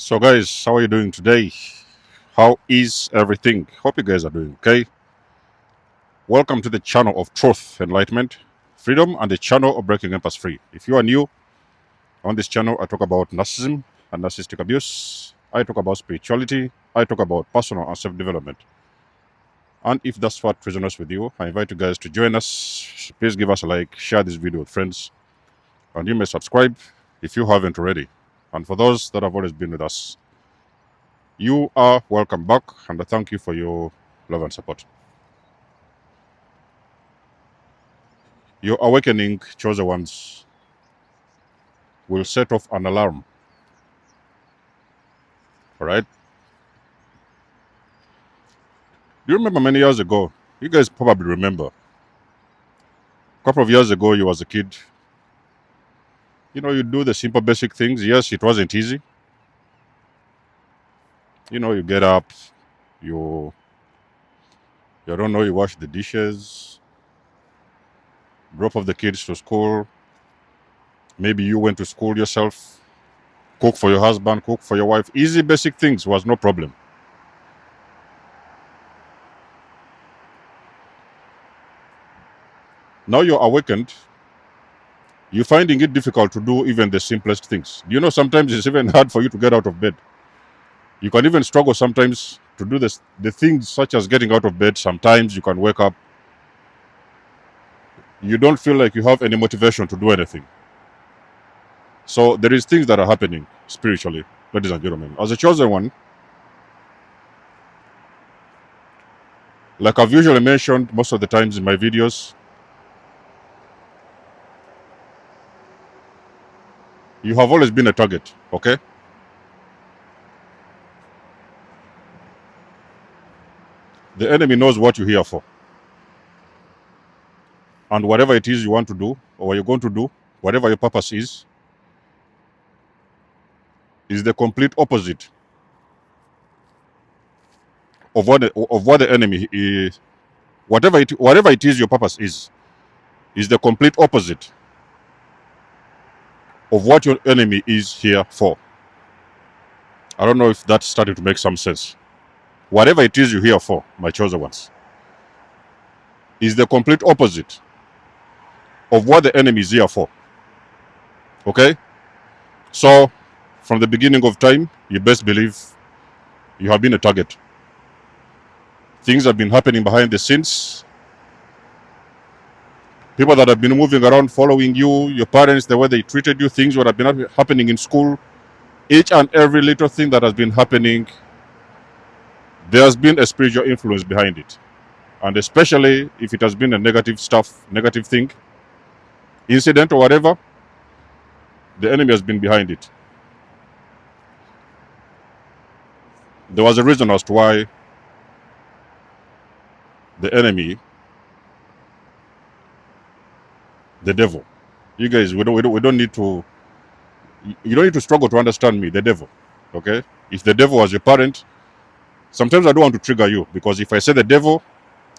So guys, how are you doing today? How is everything? Hope you guys are doing okay. Welcome to the channel of truth, enlightenment, freedom, and the channel of breaking empires free. If you are new on this channel, I talk about narcissism and narcissistic abuse. I talk about spirituality. I talk about personal and self-development. And if that's what resonates with you, I invite you guys to join us. Please give us a like, share this video with friends, and you may subscribe if you haven't already. And for those that have always been with us, you are welcome back, and I thank you for your love and support. Your awakening, chosen ones, will set off an alarm. All right? Do you remember many years ago? You guys probably remember. A couple of years ago, you was a kid. You do the simple basic things. Yes, it wasn't easy. You get up, you you don't know, you wash the dishes, drop off the kids to school. Maybe you went to school yourself, cook for your husband, cook for your wife. Easy basic things was no problem. Now you're awakened, you're finding it difficult to do even the simplest things. Sometimes it's even hard for you to get out of bed. You can even struggle sometimes to do the things such as getting out of bed. Sometimes you can wake up, you don't feel like you have any motivation to do anything. So there is things that are happening spiritually, ladies and gentlemen. As a chosen one, like I've usually mentioned most of the times in my videos, you have always been a target, okay? The enemy knows what you're here for. And whatever it is you want to do, or what you're going to do, whatever your purpose is the complete opposite of what the enemy is. Whatever it is your purpose is the complete opposite of what your enemy is here for. I don't know if that's starting to make some sense. Whatever it is you're here for, my chosen ones, is the complete opposite of what the enemy is here for. Okay? So, from the beginning of time, you best believe you have been a target. Things have been happening behind the scenes. People that have been moving around following you, your parents, the way they treated you, things that have been happening in school, each and every little thing that has been happening, there has been a spiritual influence behind it. And especially if it has been a negative thing, incident or whatever, the enemy has been behind it. There was a reason as to why the enemy, the devil, you guys, we don't need to, you don't need to struggle to understand me, the devil, okay? If the devil was your parent, sometimes I don't want to trigger you, because if I say the devil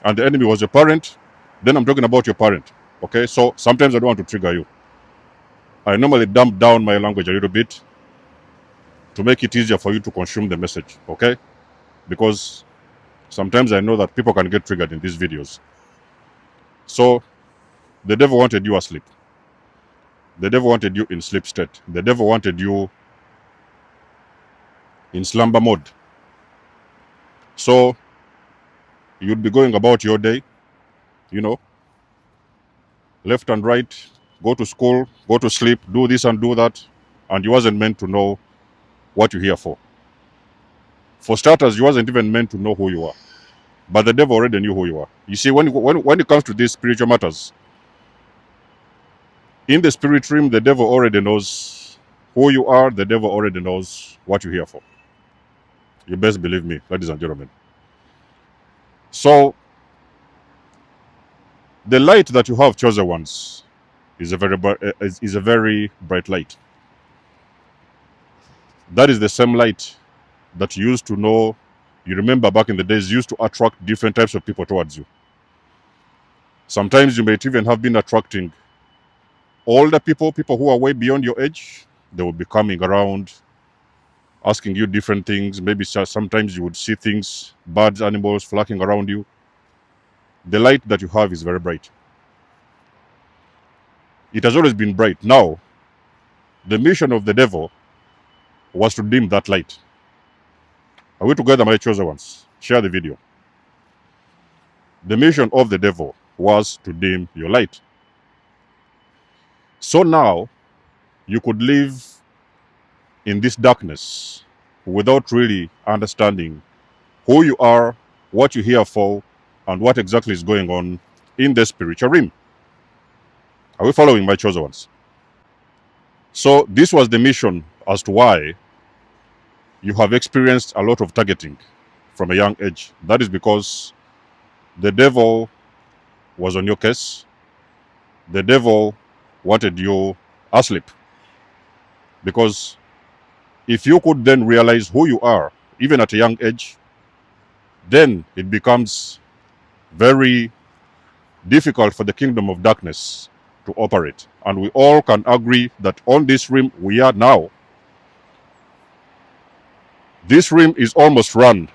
and the enemy was your parent, then I'm talking about your parent, okay? So sometimes I don't want to trigger you. I normally dump down my language a little bit to make it easier for you to consume the message, okay? Because sometimes I know that people can get triggered in these videos. So the devil wanted you asleep. The devil wanted you in sleep state. The devil wanted you in slumber mode. So you'd be going about your day, left and right, go to school, go to sleep, do this and do that, and you wasn't meant to know what you're here for. For starters, you wasn't even meant to know who you are. But the devil already knew who you are. You see, when it comes to these spiritual matters, in the spirit realm, the devil already knows who you are. The devil already knows what you're here for. You best believe me, ladies and gentlemen. So, the light that you have, chosen ones, is a very bright light. That is the same light that you used to know. You remember back in the days, used to attract different types of people towards you. Sometimes you might even have been attracting older people who are way beyond your age. They will be coming around asking you different things. Maybe sometimes you would see things, birds, animals flocking around you. The light that you have is very bright. It has always been bright. Now, the mission of the devil was to dim that light. Are we together, my chosen ones? Share the video. The mission of the devil was to dim your light. So now, you could live in this darkness without really understanding who you are, what you're here for, and what exactly is going on in the spiritual realm. Are we following, my chosen ones? So this was the mission as to why you have experienced a lot of targeting from a young age. That is because the devil was on your case. The devil wanted you asleep. Because if you could then realize who you are, even at a young age, then it becomes very difficult for the kingdom of darkness to operate. And we all can agree that on this realm we are now, this realm is almost run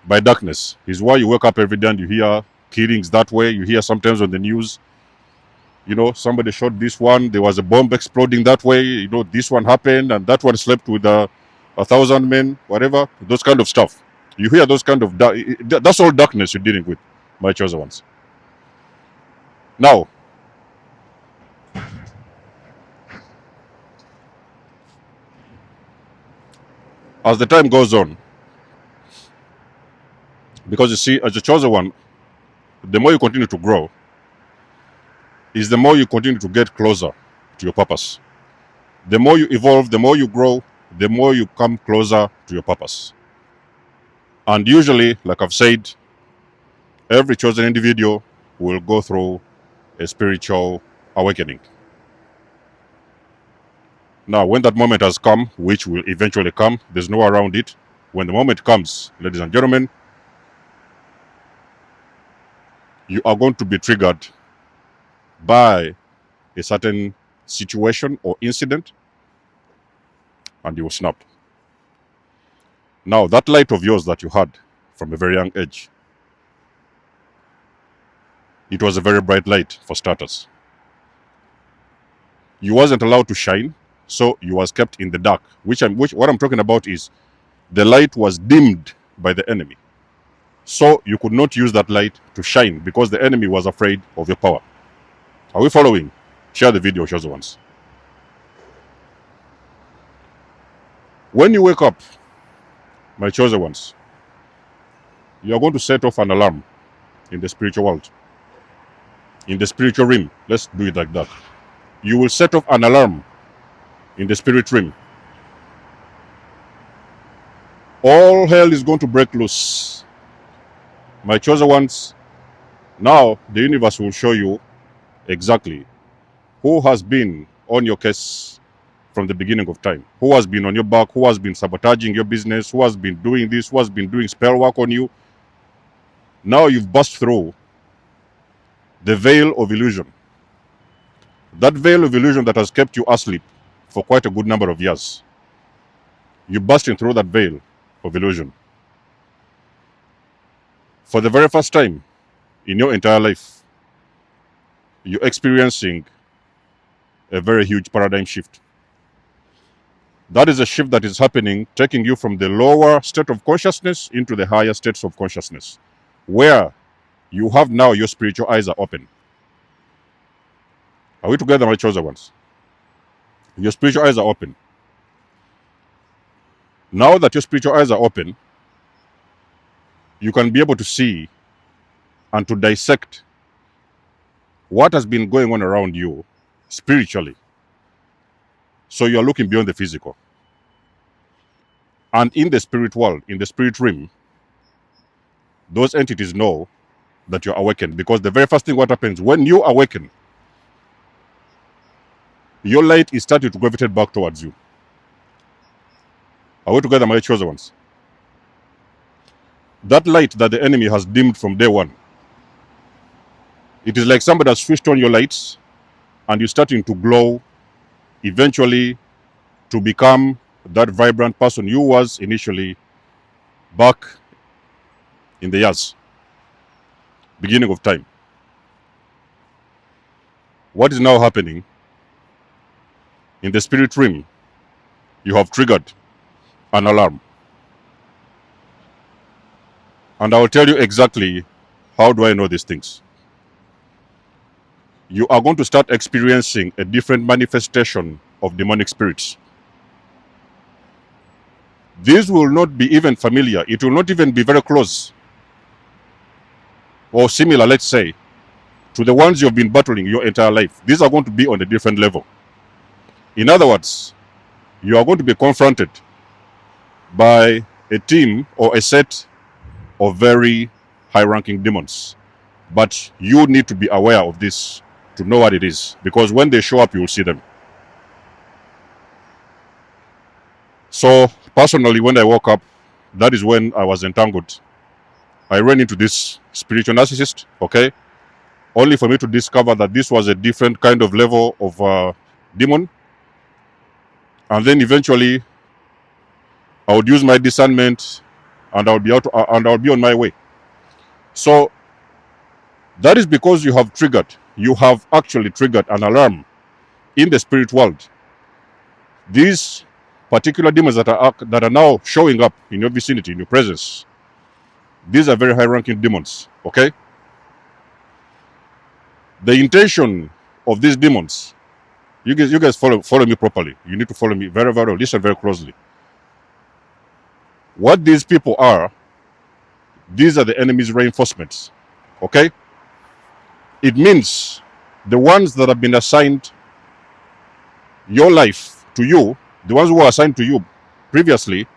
by darkness. Is why you wake up every day and you hear killings that way. You hear sometimes on the news, somebody shot this one, there was a bomb exploding that way, this one happened and that one slept with 1,000 men, whatever, those kind of stuff. You hear those kind of, that's all darkness you're dealing with, my chosen ones. Now, as the time goes on, because you see, as a chosen one, the more you continue to grow, is the more you continue to get closer to your purpose. The more you evolve, the more you grow, the more you come closer to your purpose. And usually, like I've said, every chosen individual will go through a spiritual awakening. Now, when that moment has come, which will eventually come, there's no around it. When the moment comes, ladies and gentlemen, you are going to be triggered by a certain situation or incident, and you will snap. Now, that light of yours that you had from a very young age, it was a very bright light for starters. You wasn't allowed to shine, so you was kept in the dark. What I'm talking about is the light was dimmed by the enemy. So you could not use that light to shine because the enemy was afraid of your power. Are we following? Share the video, chosen ones. When you wake up, my chosen ones, you are going to set off an alarm in the spiritual world. In the spiritual realm, let's do it like that. You will set off an alarm in the spirit realm. All hell is going to break loose. My chosen ones, now the universe will show you exactly who has been on your case from the beginning of time. Who has been on your back, who has been sabotaging your business, who has been doing this, who has been doing spell work on you. Now you've burst through the veil of illusion. That veil of illusion that has kept you asleep for quite a good number of years. You're bursting through that veil of illusion. For the very first time in your entire life, you're experiencing a very huge paradigm shift. That is a shift that is happening, taking you from the lower state of consciousness into the higher states of consciousness, where you have now your spiritual eyes are open. Are we together, my chosen ones? Your spiritual eyes are open. Now that your spiritual eyes are open, you can be able to see and to dissect what has been going on around you spiritually. So you are looking beyond the physical. And in the spirit world, in the spirit realm, those entities know that you're awakened, because the very first thing what happens when you awaken, your light is starting to gravitate back towards you. Are we together, my chosen ones? That light that the enemy has dimmed from day one, it is like somebody has switched on your lights and you're starting to glow, eventually to become that vibrant person you was initially back in the years, beginning of time. What is now happening in the spirit realm? You have triggered an alarm. And I will tell you exactly how do I know these things. You are going to start experiencing a different manifestation of demonic spirits. These will not be even familiar. It will not even be very close or similar, let's say, to the ones you've been battling your entire life. These are going to be on a different level. In other words, you are going to be confronted by a team or a set of very high-ranking demons. But you need to be aware of this to know what it is, because when they show up, you will see them. So personally, when I woke up, that is when I was entangled. I ran into this spiritual narcissist, okay, only for me to discover that this was a different kind of level of demon. And then eventually, I would use my discernment, and I would be on my way. So that is because you have actually triggered an alarm in the spirit world. These particular demons that are now showing up in your vicinity, in your presence, these are very high-ranking demons, okay? The intention of these demons, you guys follow me properly. You need to follow me very, very well. Listen very closely. What these people are, these are the enemy's reinforcements, okay? It means the ones that have been assigned your life to you, the ones who were assigned to you previously,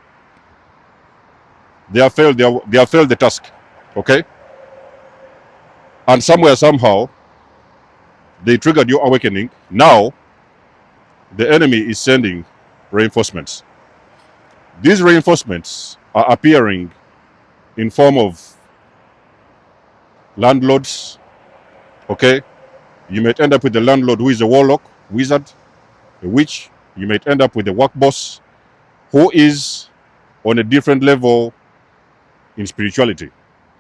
they have failed the task, okay? And somewhere, somehow, they triggered your awakening. Now, the enemy is sending reinforcements. These reinforcements are appearing in form of landlords, okay? You might end up with the landlord who is a warlock, wizard, a witch. You might end up with a work boss who is on a different level in spirituality.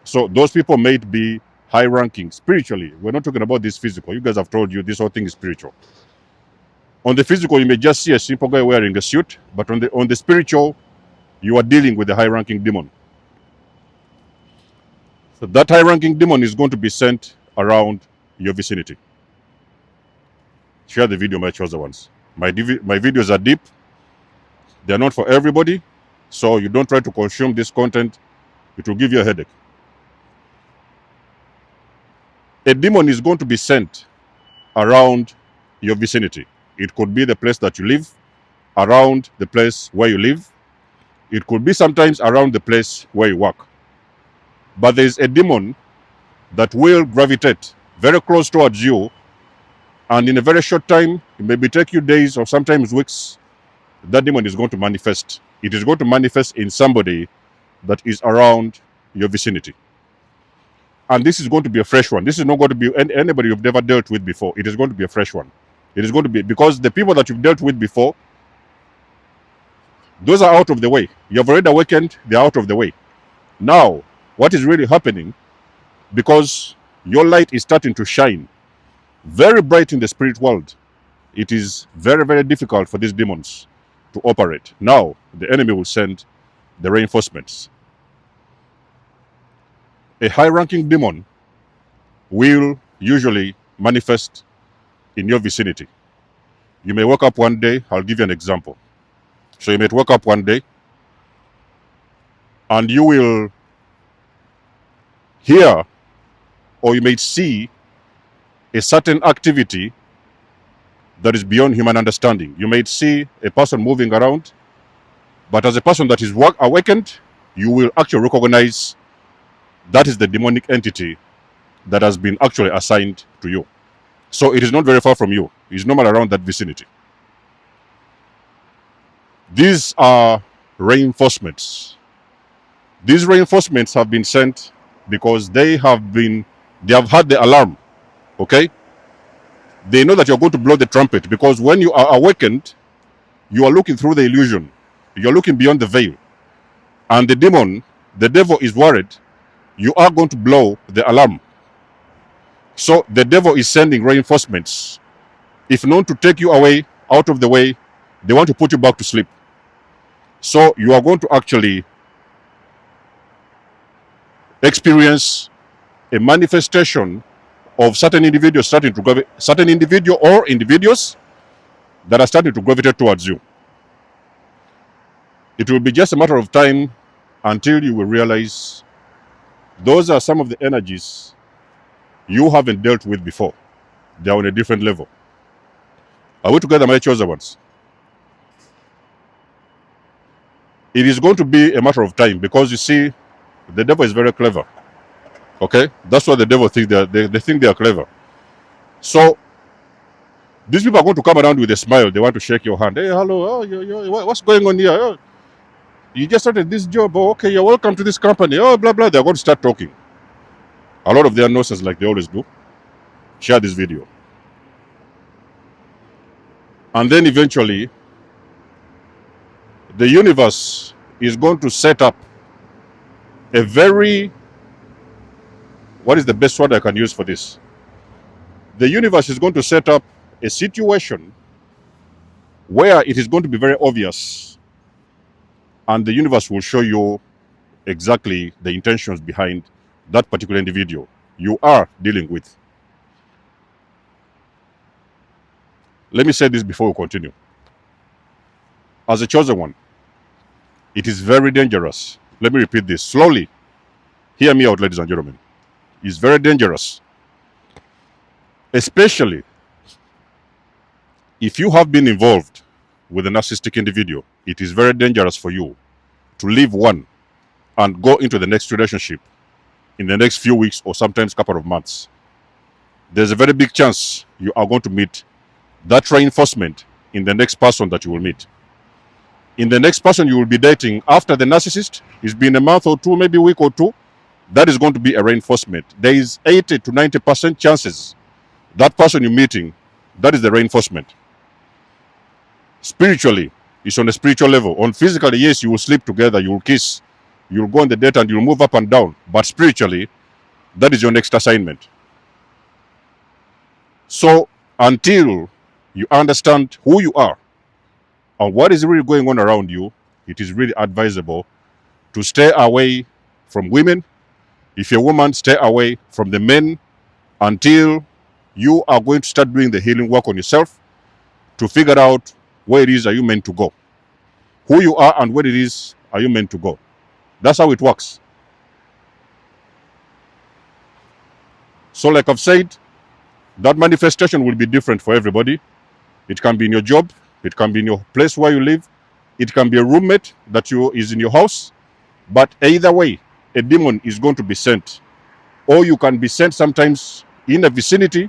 So those people might be high ranking spiritually. We're not talking about this physical. You guys have told you this whole thing is spiritual. On the physical, you may just see a simple guy wearing a suit, but on the spiritual, you are dealing with a high ranking demon. So that high ranking demon is going to be sent around your vicinity. Share the video, my chosen ones. My videos are deep. They are not for everybody. So you don't try to consume this content. It will give you a headache. A demon is going to be sent around your vicinity. It could be the place that you live, around the place where you live. It could be sometimes around the place where you work. But there is a demon that will gravitate very close towards you, and in a very short time, it may take you days or sometimes weeks, that demon is going to manifest. It is going to manifest in somebody that is around your vicinity. And this is going to be a fresh one. This is not going to be anybody you've never dealt with before. It is going to be a fresh one. It is going to be, because the people that you've dealt with before, those are out of the way. You have already awakened, they're out of the way. Now, what is really happening, because your light is starting to shine very bright in the spirit world, it is very, very difficult for these demons to operate. Now, the enemy will send the reinforcements. A high-ranking demon will usually manifest in your vicinity. You may wake up one day. I'll give you an example. So you may wake up one day and you will hear, or you may see, a certain activity that is beyond human understanding. You may see a person moving around, but as a person that is awakened, you will actually recognize that is the demonic entity that has been actually assigned to you. So it is not very far from you. It's normal around that vicinity. These are reinforcements. These reinforcements have been sent because they have had the alarm. Okay? They know that you're going to blow the trumpet, because when you are awakened, you are looking through the illusion. You're looking beyond the veil. And the devil is worried you are going to blow the alarm. So the devil is sending reinforcements. If known to take you away, out of the way, they want to put you back to sleep. So you are going to actually experience a manifestation of certain individuals certain individual or individuals that are starting to gravitate towards you. It will be just a matter of time until you will realize those are some of the energies you haven't dealt with before. They are on a different level. Are we together, my chosen ones? It is going to be a matter of time because you see, the devil is very clever. Okay? That's what the devil thinks. They think they are clever. So these people are going to come around with a smile. They want to shake your hand. Hey, hello. Oh, what's going on here? Oh, you just started this job. Oh, okay, you're welcome to this company. Oh, blah, blah. They're going to start talking. A lot of their nonsense like they always do. Share this video. And then eventually, the universe is going to set up a very, what is the best word I can use for this? The universe is going to set up a situation where it is going to be very obvious, and the universe will show you exactly the intentions behind that particular individual you are dealing with. Let me say this before we continue. As a chosen one, it is very dangerous. Let me repeat this slowly. Hear me out, ladies and gentlemen. It's very dangerous, especially if you have been involved with a narcissistic individual. It is very dangerous for you to leave one and go into the next relationship in the next few weeks or sometimes couple of months. There's a very big chance you are going to meet that reinforcement in the next person that you will meet. In the next person you will be dating after the narcissist, it's been a month or two, maybe a week or two, that is going to be a reinforcement. There is 80 to 90% chances that person you're meeting, that is the reinforcement. Spiritually, it's on a spiritual level. On physically, yes, you will sleep together, you will kiss, you will go on the date and you will move up and down. But spiritually, that is your next assignment. So until you understand who you are and what is really going on around you, it is really advisable to stay away from women. If you're a woman, stay away from the men until you are going to start doing the healing work on yourself to figure out where it is are you meant to go. Who you are and where it is are you meant to go. That's how it works. So like I've said, that manifestation will be different for everybody. It can be in your job. It can be in your place where you live. It can be a roommate that is in your house. But either way, a demon is going to be sent. Or you can be sent sometimes in a vicinity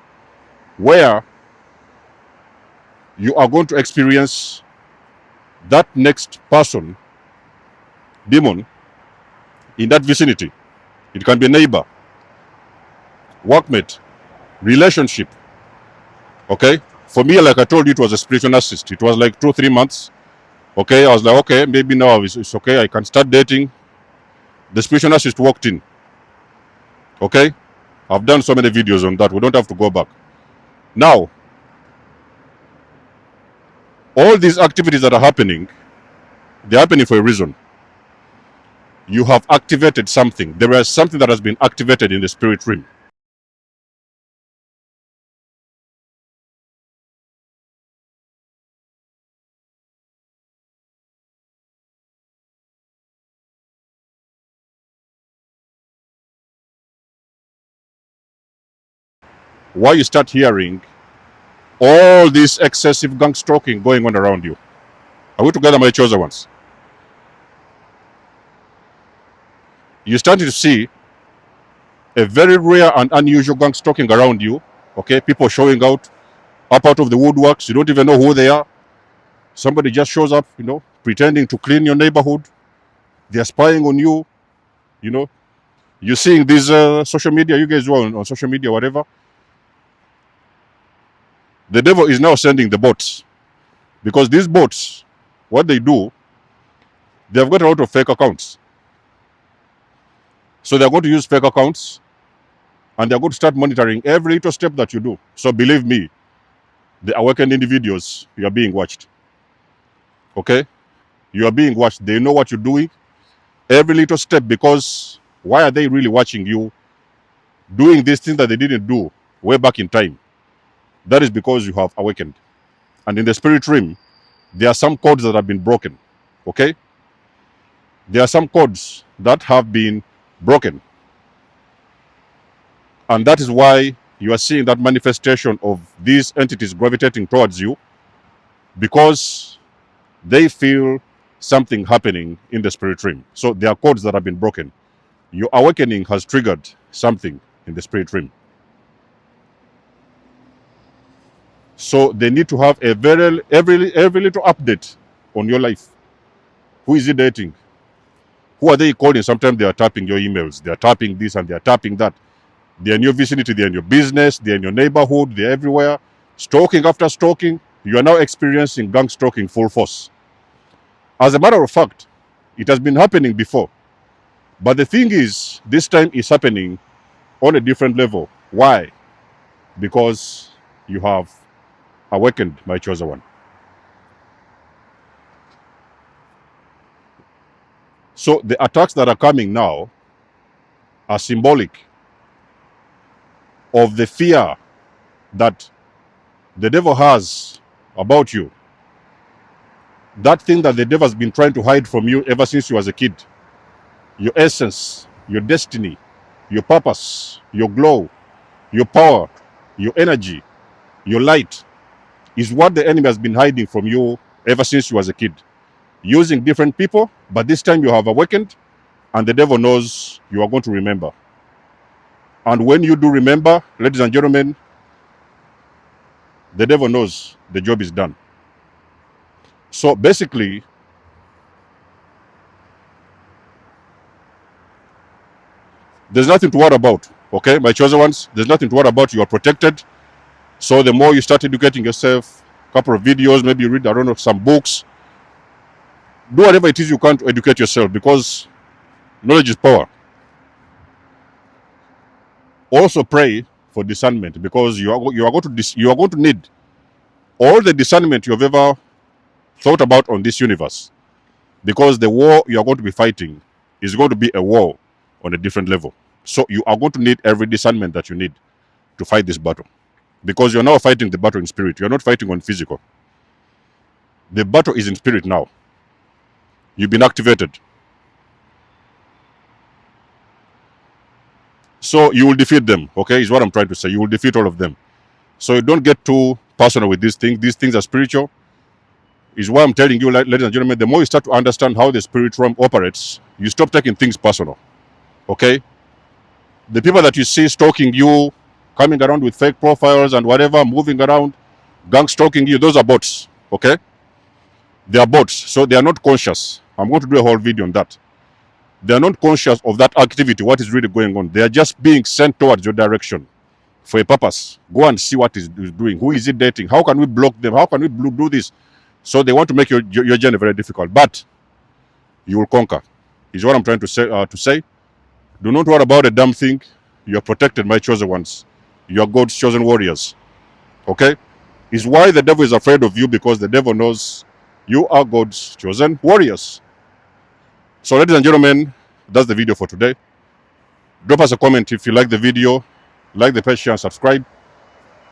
where you are going to experience that next person, demon, in that vicinity. It can be a neighbor, workmate, relationship. Okay? For me, like I told you, it was a spiritual narcissist. It was like 2-3 months. Okay, I was like, okay, maybe now it's okay. I can start dating. The spiritual narcissist walked in. Okay? I've done so many videos on that. We don't have to go back. Now, all these activities that are happening, they're happening for a reason. You have activated something. There is something that has been activated in the spirit realm. Why you start hearing all this excessive gang stalking going on around you. Are we together, my chosen ones? You're starting to see a very rare and unusual gang stalking around you. Okay, people showing up out of the woodworks. You don't even know who they are. Somebody just shows up, pretending to clean your neighborhood. They're spying on you. You're seeing these social media. You guys who are on social media, whatever. The devil is now sending the bots, because these bots, what they do, They have got a lot of fake accounts. So they're going to use fake accounts and they're going to start monitoring every little step that you do. So believe me, the awakened individuals, you are being watched. Okay? You are being watched. They know what you're doing. Every little step, because why are they really watching you doing these things that they didn't do way back in time? That is because you have awakened. And in the spirit realm, there are some codes that have been broken. Okay? There are some codes that have been broken. And that is why you are seeing that manifestation of these entities gravitating towards you, because they feel something happening in the spirit realm. So there are codes that have been broken. Your awakening has triggered something in the spirit realm. So they need to have a every little update on your life. Who is he dating? Who are they calling? Sometimes they are tapping your emails. They are tapping this and they are tapping that. They are in your vicinity. They are in your business. They are in your neighborhood. They are everywhere. Stalking after stalking. You are now experiencing gang stalking full force. As a matter of fact, it has been happening before. But the thing is, this time is happening on a different level. Why? Because you have awakened, my chosen one. So the attacks that are coming now are symbolic of the fear that the devil has about you. That thing that the devil has been trying to hide from you ever since you was a kid. Your essence, your destiny, your purpose, your glow, your power, your energy, your light is what the enemy has been hiding from you ever since you was a kid. Using different people, but this time you have awakened and the devil knows you are going to remember. And when you do remember, ladies and gentlemen, the devil knows the job is done. So basically, there's nothing to worry about. Okay, my chosen ones, there's nothing to worry about. You are protected. So the more you start educating yourself, a couple of videos, maybe you read, I don't know, some books, do whatever it is you can to educate yourself, because knowledge is power. Also pray for discernment, because you are going to need all the discernment you have ever thought about on this universe, because the war you are going to be fighting is going to be a war on a different level. So you are going to need every discernment that you need to fight this battle, because you're now fighting the battle in spirit. You're not fighting on physical. The battle is in spirit now. You've been activated. So you will defeat them, okay, is what I'm trying to say. You will defeat all of them. So you don't get too personal with these things. These things are spiritual. Is why I'm telling you, ladies and gentlemen, the more you start to understand how the spirit realm operates, you stop taking things personal, okay? The people that you see stalking you, coming around with fake profiles and whatever, moving around, gang stalking you, those are bots, okay? They are bots, so they are not conscious. I'm going to do a whole video on that. They are not conscious of that activity, what is really going on. They are just being sent towards your direction for a purpose. Go and see what is doing. Who is it dating? How can we block them? How can we do this? So they want to make your journey very difficult. But you will conquer, is what I'm trying to say. Do not worry about a damn thing. You are protected, my chosen ones. You are God's chosen warriors. Okay? Is why the devil is afraid of you, because the devil knows you are God's chosen warriors. So, ladies and gentlemen, that's the video for today. Drop us a comment if you like the video, like the page, share, and subscribe.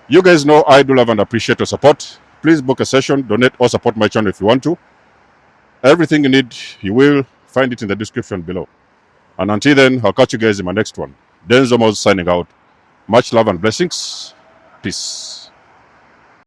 You guys know I do love and appreciate your support. Please book a session, donate, or support my channel if you want to. Everything you need, you will find it in the description below. And until then, I'll catch you guys in my next one. Denzo Mos signing out. Much love and blessings. Peace.